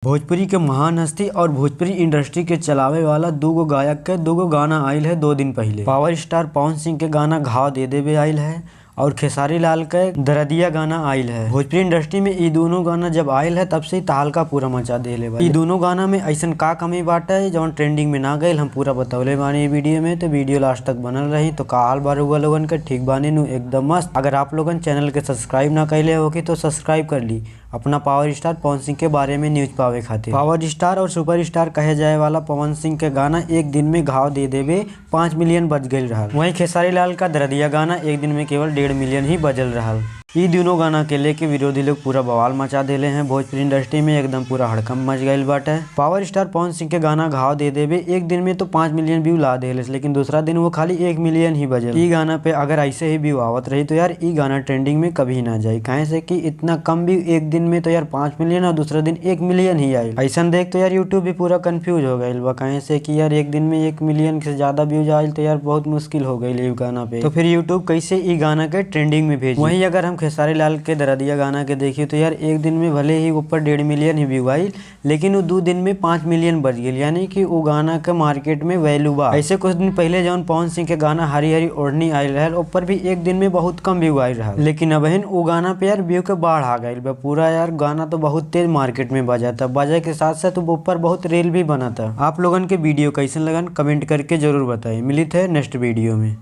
भोजपुरी के महान हस्ती और भोजपुरी इंडस्ट्री के चलावे वाला दूगो गायक के दूगो गाना आइल है 2 दिन पहले। पावर स्टार पवन सिंह के गाना घाव दे देबे आइल है और खेसारी लाल के दरदिया गाना आइल है। भोजपुरी इंडस्ट्री में ई दोनों गाना जब आइल है तब से ही तहलका पूरा मचा देले बा। ई दोनों गाना में ऐसन का कमी बाटे जौन ट्रेंडिंग में ना गइल, हम पूरा बतौले बानी वीडियो में, तो वीडियो लास्ट तक बनल रही। तो का हाल बा रउआ लोगन के? ठीक बानी नु? एकदम मस्त। अगर आप लोगन चैनल के सब्सक्राइब ना कैले होगी तो सब्सक्राइब कर ली अपना पावर स्टार पवन सिंह के बारे में न्यूज पावे खातिर। पावर स्टार और सुपर स्टार कहे जाए वाला पवन सिंह के गाना एक दिन में घाव दे देवे 5 मिलियन बज गई रहा। वहीं खेसारी लाल का दरदिया गाना एक दिन में केवल 1.5 मिलियन ही बजल रहा। ये दोनों गाना के लेके विरोधी लोग पूरा बवाल मचा देले हैं। भोजपुरी इंडस्ट्री में एकदम पूरा हड़कम मच गई बाटे। पावर स्टार पवन सिंह के गाना घाव दे देवे एक दिन में तो 5 मिलियन व्यू ला देले, लेकिन दूसरा दिन वो खाली 1 मिलियन ही बजल। ई गाना पे अगर ऐसे ही व्यू आवत रही तो यार ई गाना ट्रेंडिंग में कभी ना जाए। कहे से कि इतना कम व्यू एक दिन में तो यार 5 मिलियन और दूसरा दिन 1 मिलियन ही आये। ऐसा देख तो यार यूट्यूब भी पूरा कंफ्यूज हो गई बा। कहे से कि यार एक दिन में 1 मिलियन से ज्यादा व्यूज आये तो यार बहुत मुश्किल हो गई गाना पे। तो फिर यूट्यूब कैसे ई गाना के ट्रेंडिंग में भेजे। वहीं अगर हम खेसारी लाल के दरदिया गाना के देखिए तो यार एक दिन में भले ही ऊपर 1.5 मिलियन ही व्यू आई, लेकिन वो 2 दिन में 5 मिलियन बज गई, यानी कि वो गाना के मार्केट में वैल्यू बा। ऐसे कुछ दिन पहले जौन पवन सिंह के गाना हरी हरी ओढ़नी आयल रहा ऊपर भी एक दिन में बहुत कम व्यू आई रहा, लेकिन अब वो गाना पे यार व्यू के बाढ़ आ गई बा पूरा। यार गाना तो बहुत तेज मार्केट में बजा था, बजे के साथ साथ ऊपर बहुत रील भी बना था। आप लोगन के वीडियो कैसे लगन कमेंट करके जरूर बताइए। मिली थे नेक्स्ट वीडियो में।